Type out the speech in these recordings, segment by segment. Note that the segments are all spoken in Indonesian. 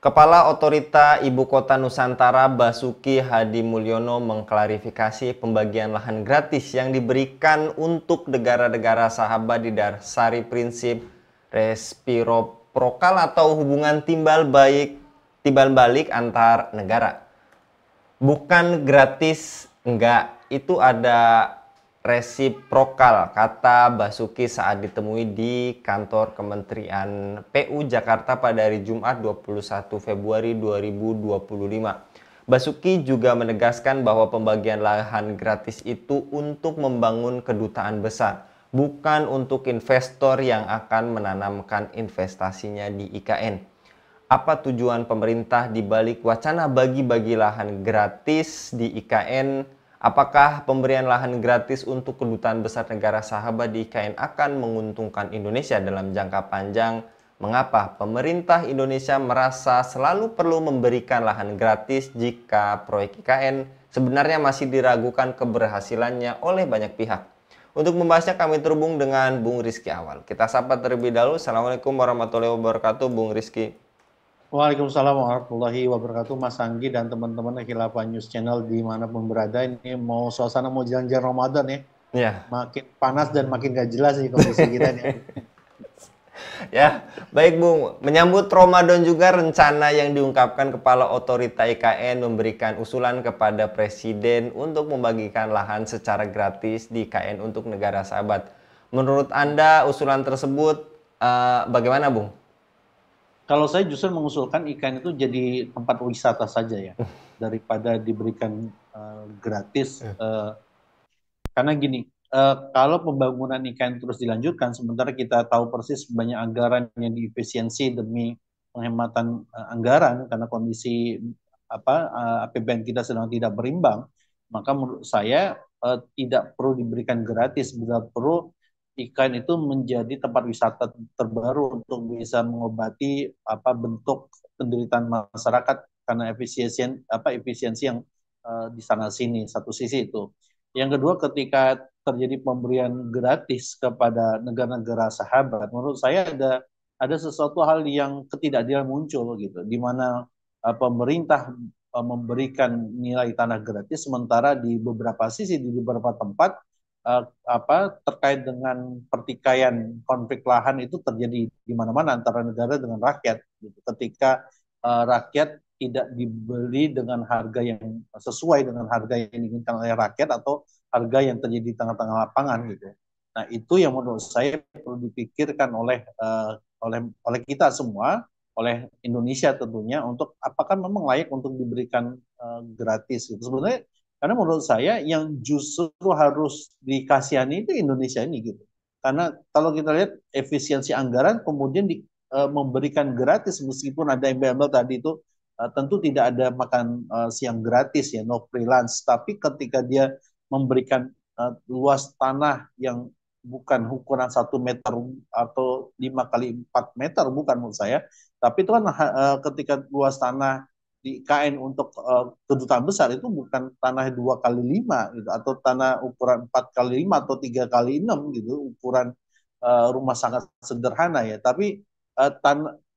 Kepala Otorita Ibu Kota Nusantara Basuki Hadimulyono mengklarifikasi pembagian lahan gratis yang diberikan untuk negara-negara sahabat didasari prinsip resiprokal atau hubungan timbal balik antar negara. Bukan gratis, enggak. Itu ada resiprokal, kata Basuki saat ditemui di kantor Kementerian PU Jakarta pada hari Jumat 21 Februari 2025. Basuki juga menegaskan bahwa pembagian lahan gratis itu untuk membangun kedutaan besar, bukan untuk investor yang akan menanamkan investasinya di IKN. Apa tujuan pemerintah di balik wacana bagi-bagi lahan gratis di IKN? Apakah pemberian lahan gratis untuk kedutaan besar negara sahabat di IKN akan menguntungkan Indonesia dalam jangka panjang? Mengapa pemerintah Indonesia merasa selalu perlu memberikan lahan gratis jika proyek IKN sebenarnya masih diragukan keberhasilannya oleh banyak pihak? Untuk membahasnya kami terhubung dengan Bung Rizky Awal. Kita sapa terlebih dahulu. Assalamualaikum warahmatullahi wabarakatuh, Bung Rizky. Waalaikumsalam warahmatullahi wabarakatuh, Mas Anggi dan teman-teman Khilafah News Channel dimanapun berada. Ini mau suasana mau jalan-jalan Ramadan ya. Ya. Makin panas dan makin gak jelas nih kondisi kita nih. Ya, baik Bung. Menyambut Ramadan juga rencana yang diungkapkan Kepala Otorita IKN memberikan usulan kepada Presiden untuk membagikan lahan secara gratis di IKN untuk negara sahabat. Menurut Anda usulan tersebut bagaimana Bung? Kalau saya justru mengusulkan IKN itu jadi tempat wisata saja ya, daripada diberikan gratis. Karena gini, kalau pembangunan IKN terus dilanjutkan, sementara kita tahu persis banyak anggaran yang diefisiensi demi penghematan anggaran karena kondisi APBN kita sedang tidak berimbang, maka menurut saya tidak perlu diberikan gratis, bila perlu IKN itu menjadi tempat wisata terbaru untuk bisa mengobati bentuk penderitaan masyarakat karena efisiensi yang di sana sini. Satu sisi itu. Yang kedua, ketika terjadi pemberian gratis kepada negara-negara sahabat, menurut saya ada sesuatu hal yang ketidakadilan muncul gitu, di mana pemerintah memberikan nilai tanah gratis, sementara di beberapa sisi di beberapa tempat terkait dengan pertikaian konflik lahan itu terjadi di mana-mana antara negara dengan rakyat. Gitu. Ketika rakyat tidak dibeli dengan harga yang sesuai dengan harga yang diinginkan oleh rakyat atau harga yang terjadi di tengah-tengah lapangan gitu. Nah itu yang menurut saya perlu dipikirkan oleh kita semua, oleh Indonesia tentunya, untuk apakah memang layak untuk diberikan gratis gitu. Sebenarnya karena menurut saya yang justru harus dikasihani itu Indonesia ini gitu. Karena kalau kita lihat efisiensi anggaran kemudian memberikan gratis meskipun ada embel-embel tadi itu tentu tidak ada makan siang gratis ya, no freelance. Tapi ketika dia memberikan luas tanah yang bukan ukuran 1 meter atau 5 kali 4 meter, bukan menurut saya. Tapi itu kan ketika luas tanah di IKN untuk kedutaan besar itu bukan tanah 2 kali 5 gitu, atau tanah ukuran 4 kali 5 atau 3 kali 6 gitu, ukuran rumah sangat sederhana ya. Tapi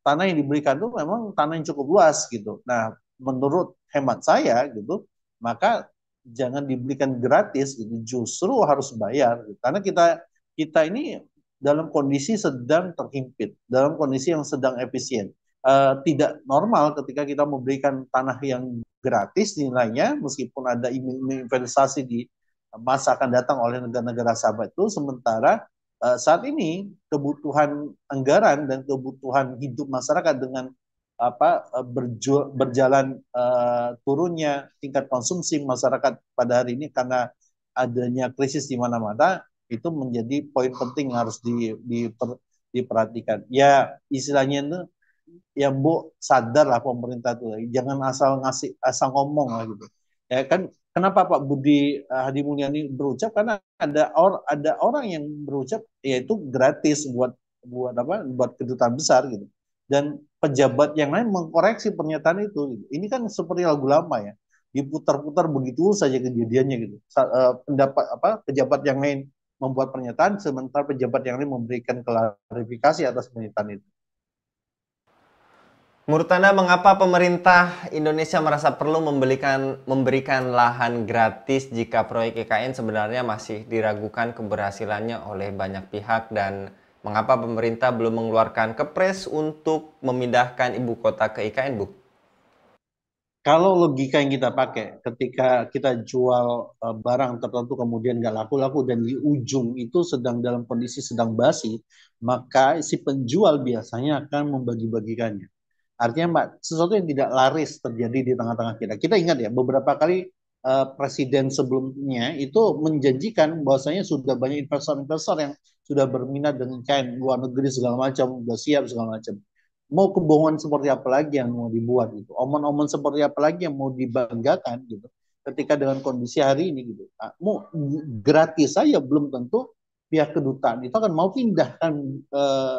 tanah yang diberikan itu memang tanah yang cukup luas gitu. Nah, menurut hemat saya gitu, maka jangan diberikan gratis gitu, justru harus bayar gitu. Karena kita ini dalam kondisi sedang terhimpit, dalam kondisi yang sedang efisien. Tidak normal ketika kita memberikan tanah yang gratis nilainya, meskipun ada investasi di masa akan datang oleh negara-negara sahabat itu, sementara saat ini kebutuhan anggaran dan kebutuhan hidup masyarakat dengan berjalan turunnya tingkat konsumsi masyarakat pada hari ini karena adanya krisis di mana-mana, itu menjadi poin penting harus diperhatikan. Ya istilahnya itu ya Bu, sadar lah pemerintah tuh, jangan asal ngomong lah gitu. Ya kan, kenapa Pak Budi Hadi Mulyani berucap, karena ada orang yang berucap yaitu gratis buat kedutaan besar gitu. Dan pejabat yang lain mengkoreksi pernyataan itu gitu. Ini kan seperti lagu lama ya, diputar-putar begitu saja kejadiannya gitu. Pejabat yang lain membuat pernyataan, sementara pejabat yang lain memberikan klarifikasi atas pernyataan itu. Menurut Anda, mengapa pemerintah Indonesia merasa perlu memberikan lahan gratis jika proyek IKN sebenarnya masih diragukan keberhasilannya oleh banyak pihak, dan mengapa pemerintah belum mengeluarkan kepres untuk memindahkan ibu kota ke IKN, Bu? Kalau logika yang kita pakai ketika kita jual barang tertentu kemudian nggak laku-laku dan di ujung itu sedang dalam kondisi sedang basi, maka si penjual biasanya akan membagi-bagikannya. Artinya Mbak, sesuatu yang tidak laris terjadi di tengah-tengah kita. Kita ingat ya, beberapa kali presiden sebelumnya itu menjanjikan bahwasanya sudah banyak investor-investor yang sudah berminat dengan kain luar negeri segala macam, sudah siap segala macam. Mau kebohongan seperti apa lagi yang mau dibuat gitu, omong-omong seperti apa lagi yang mau dibanggakan gitu, ketika dengan kondisi hari ini gitu, mau gratis saja belum tentu pihak kedutaan itu akan mau pindahkan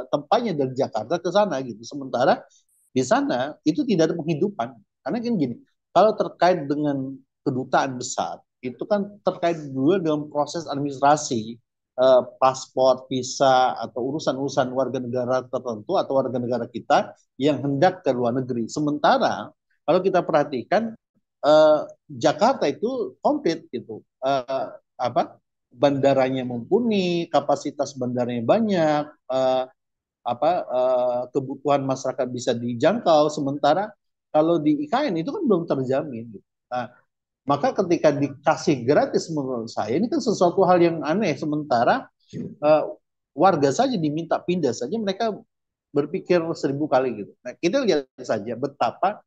tempatnya dari Jakarta ke sana gitu, sementara di sana itu tidak ada penghidupan. Karena kan gini, kalau terkait dengan kedutaan besar itu kan terkait dulu dengan proses administrasi, paspor, visa, atau urusan-urusan warga negara tertentu atau warga negara kita yang hendak ke luar negeri. Sementara kalau kita perhatikan Jakarta itu komplit gitu, apa bandaranya mumpuni, kapasitas bandaranya banyak, kebutuhan masyarakat bisa dijangkau. Sementara kalau di IKN itu kan belum terjamin. Gitu. Nah, maka ketika dikasih gratis menurut saya ini kan sesuatu hal yang aneh. Sementara uh, warga saja diminta pindah saja mereka berpikir 1.000 kali gitu. Nah, kita lihat saja betapa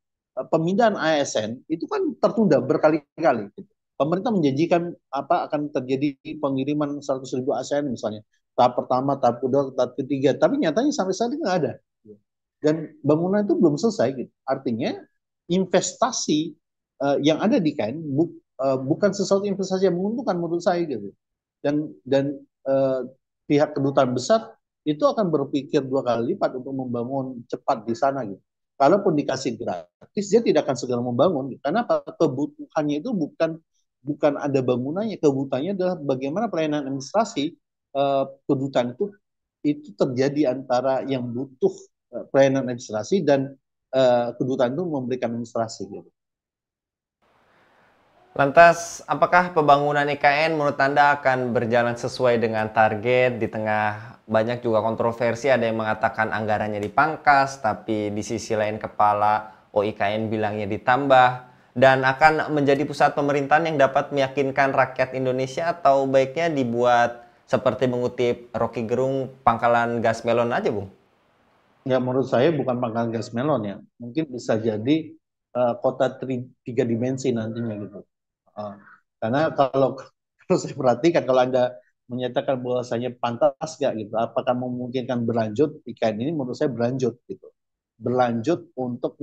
pemindahan ASN itu kan tertunda berkali-kali. Gitu. Pemerintah menjanjikan apa akan terjadi pengiriman 100.000 ASN misalnya tahap pertama, tahap kedua, tahap ketiga, tapi nyatanya sampai saat ini nggak ada. Dan bangunan itu belum selesai gitu. Artinya investasi yang ada di kain bukan sesuatu investasi yang menguntungkan menurut saya gitu. Dan pihak kedutaan besar itu akan berpikir 2 kali lipat untuk membangun cepat di sana gitu. Kalaupun dikasih gratis, dia tidak akan segera membangun. Gitu. Karena apa? Kebutuhannya itu bukan ada bangunannya, kebutuhannya adalah bagaimana pelayanan administrasi kedutaan itu terjadi antara yang butuh pelayanan administrasi dan kedutaan itu memberikan administrasi gitu. Lantas, apakah pembangunan IKN menurut Anda akan berjalan sesuai dengan target di tengah banyak juga kontroversi? Ada yang mengatakan anggarannya dipangkas, tapi di sisi lain kepala OIKN bilangnya ditambah, dan akan menjadi pusat pemerintahan yang dapat meyakinkan rakyat Indonesia, atau baiknya dibuat seperti mengutip Rocky Gerung, pangkalan gas melon aja, Bung? Ya menurut saya bukan pangkalan gas melon ya, mungkin bisa jadi kota 3 dimensi nantinya gitu. Uh, karena kalau saya perhatikan kalau Anda menyatakan bahwasanya pantas nggak gitu, apakah memungkinkan berlanjut IKN ini menurut saya berlanjut gitu. Berlanjut untuk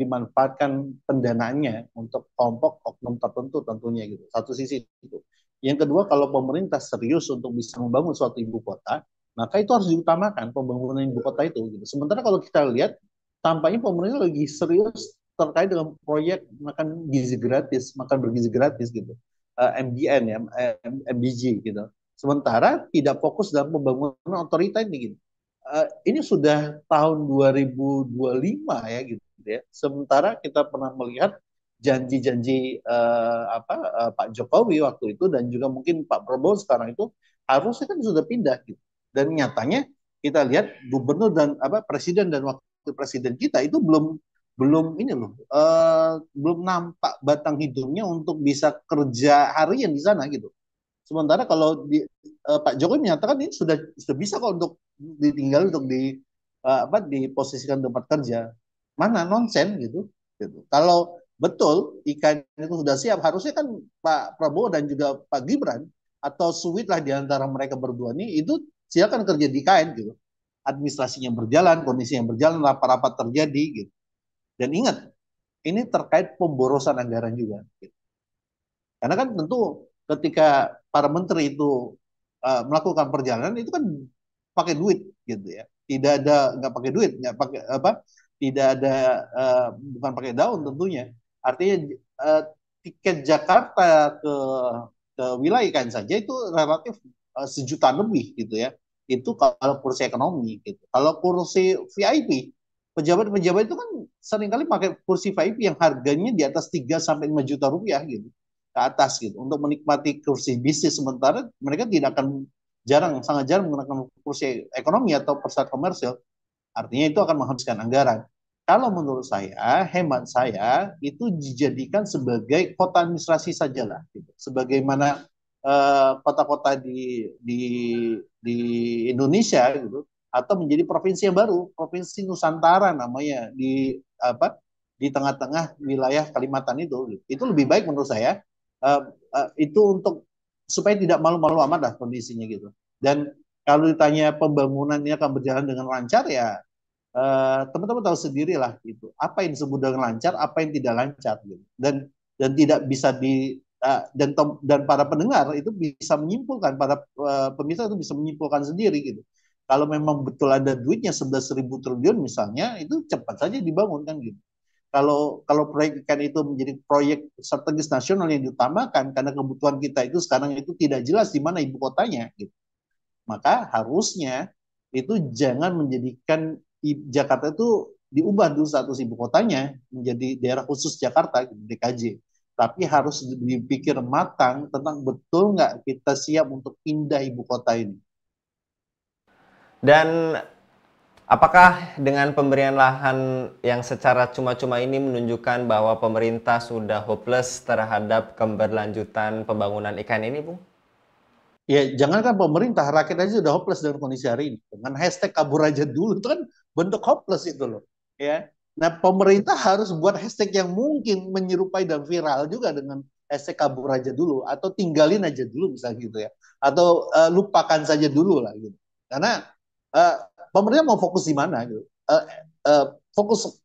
dimanfaatkan pendanaannya untuk kelompok oknum tertentu tentunya gitu. Satu sisi itu. Yang kedua kalau pemerintah serius untuk bisa membangun suatu ibu kota, maka itu harus diutamakan pembangunan ibu kota itu gitu. Sementara kalau kita lihat tampaknya pemerintah lagi serius terkait dengan proyek makan bergizi gratis gitu, MGN ya, MBG gitu. Sementara tidak fokus dalam pembangunan otorita ini gitu. Ini sudah tahun 2025 ya gitu ya. Sementara kita pernah melihat janji-janji Pak Jokowi waktu itu dan juga mungkin Pak Prabowo sekarang itu harusnya kan sudah pindah gitu. Dan nyatanya kita lihat gubernur dan presiden dan wakil presiden kita itu belum belum ini loh belum nampak batang hidungnya untuk bisa kerja harian di sana gitu. Sementara kalau Pak Jokowi menyatakan ini sudah bisa kok untuk ditinggal untuk diposisikan tempat kerja. Mana nonsen gitu. Gitu. Kalau betul ikan itu sudah siap, harusnya kan Pak Prabowo dan juga Pak Gibran atau suit lah di antara mereka berdua ini itu silakan kerja di kain gitu. Administrasinya berjalan, kondisinya berjalan, rapat-rapat terjadi gitu. Dan ingat, ini terkait pemborosan anggaran juga. Gitu. Karena kan tentu ketika para menteri itu melakukan perjalanan itu kan pakai duit gitu ya. Tidak ada nggak pakai duit, nggak pakai tidak ada bukan pakai daun tentunya. Artinya tiket Jakarta ke wilayah kan saja itu relatif sejuta lebih gitu ya. Itu kalau kursi ekonomi gitu. Kalau kursi VIP pejabat-pejabat itu kan seringkali pakai kursi VIP yang harganya di atas 3 sampai 5 juta rupiah gitu. Ke atas gitu untuk menikmati kursi bisnis, sementara mereka tidak akan sangat jarang menggunakan kursi ekonomi atau pesawat komersial. Artinya itu akan menghabiskan anggaran. Kalau menurut saya, hemat saya itu dijadikan sebagai kota administrasi sajalah, gitu. Sebagaimana kota-kota di Indonesia gitu, atau menjadi provinsi yang baru, provinsi Nusantara namanya di tengah-tengah wilayah Kalimantan itu. Itu lebih baik menurut saya. Itu untuk supaya tidak malu-malu amat lah kondisinya gitu. Dan kalau ditanya pembangunan ini akan berjalan dengan lancar ya teman-teman tahu sendiri lah gitu. Apa yang disebut dengan lancar, apa yang tidak lancar gitu. Dan tidak bisa dan para pendengar itu bisa menyimpulkan, para pemirsa itu bisa menyimpulkan sendiri gitu. Kalau memang betul ada duitnya 11.000 triliun misalnya, itu cepat saja dibangun kan gitu. Kalau proyek ikan itu menjadi proyek strategis nasional yang diutamakan karena kebutuhan kita itu sekarang itu tidak jelas di mana ibu kotanya gitu. Maka harusnya itu jangan menjadikan Jakarta itu diubah dulu status ibu kotanya menjadi daerah khusus Jakarta, DKJ. Tapi harus dipikir matang tentang betul nggak kita siap untuk pindah ibu kota ini. Dan apakah dengan pemberian lahan yang secara cuma-cuma ini menunjukkan bahwa pemerintah sudah hopeless terhadap keberlanjutan pembangunan ikan ini, Bung? Ya, jangankan pemerintah, rakyat aja sudah hopeless dengan kondisi hari ini. Dengan hashtag kabur aja dulu, itu kan bentuk hopeless itu loh. Ya. Nah, pemerintah harus buat hashtag yang mungkin menyerupai dan viral juga dengan hashtag kabur aja dulu, atau tinggalin aja dulu misalnya gitu ya. Atau lupakan saja dulu lah gitu. Karena uh, pemerintah mau fokus di mana gitu. Fokus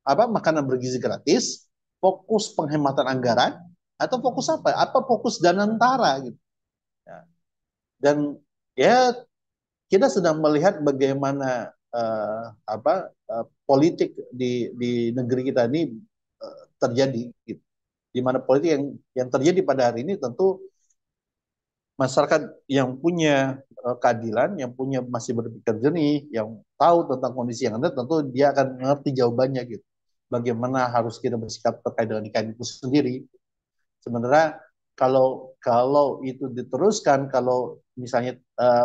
makanan bergizi gratis, fokus penghematan anggaran, atau fokus apa? Apa fokus danantara gitu. Ya. Dan ya kita sedang melihat bagaimana politik di negeri kita ini terjadi gitu. Di mana politik yang terjadi pada hari ini tentu masyarakat yang punya keadilan, yang punya masih berpikir jernih, yang tahu tentang kondisi yang ada, tentu dia akan mengerti jawabannya gitu. Bagaimana harus kita bersikap terkait dengan ikan itu sendiri. Sebenarnya kalau itu diteruskan, kalau misalnya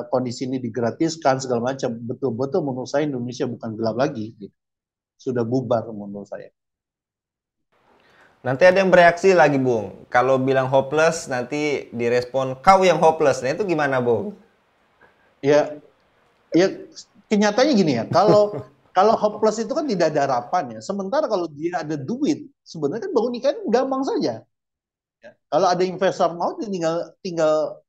kondisi ini digratiskan segala macam, betul-betul menurut saya Indonesia bukan gelap lagi, gitu. Sudah bubar menurut saya. Nanti ada yang bereaksi lagi, Bung. Kalau bilang hopeless, nanti direspon kau yang hopeless. Nah itu gimana, Bung? Ya, kenyataannya gini ya. Kalau hopeless itu kan tidak ada harapan ya. Sementara kalau dia ada duit, sebenarnya kan bangun ikan gampang saja. Ya. Kalau ada investor mau tinggal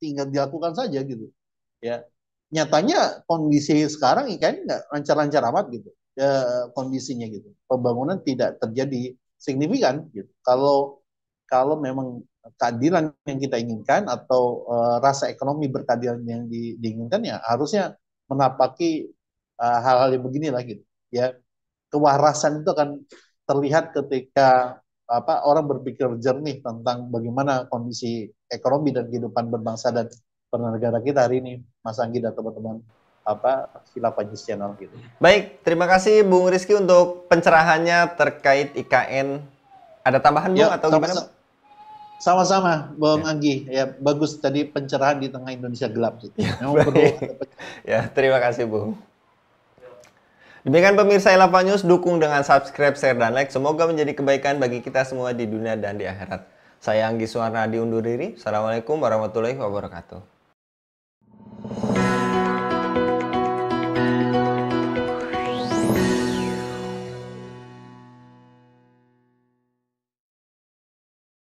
dilakukan saja gitu. Ya, nyatanya kondisi sekarang ikan nggak lancar-lancar amat gitu. Ya, kondisinya gitu. Pembangunan tidak terjadi signifikan gitu. Kalau memang keadilan yang kita inginkan atau rasa ekonomi berkeadilan yang diinginkan ya harusnya menapaki hal-hal yang beginilah gitu. Ya, kewarasan itu akan terlihat ketika orang berpikir jernih tentang bagaimana kondisi ekonomi dan kehidupan berbangsa dan bernegara kita hari ini, Mas Anggi dan teman-teman Khilafah News Channel gitu. Baik, terima kasih Bung Rizky untuk pencerahannya terkait IKN. Ada tambahan Bung atau gimana? Sama-sama Bung Anggi, ya bagus tadi pencerahan di tengah Indonesia gelap gitu. Ya, terima kasih Bung. Demikian pemirsa Khilafah News, dukung dengan subscribe, share, dan like. Semoga menjadi kebaikan bagi kita semua di dunia dan di akhirat. Saya Anggi Suwarnadi undur diri. Assalamualaikum warahmatullahi wabarakatuh.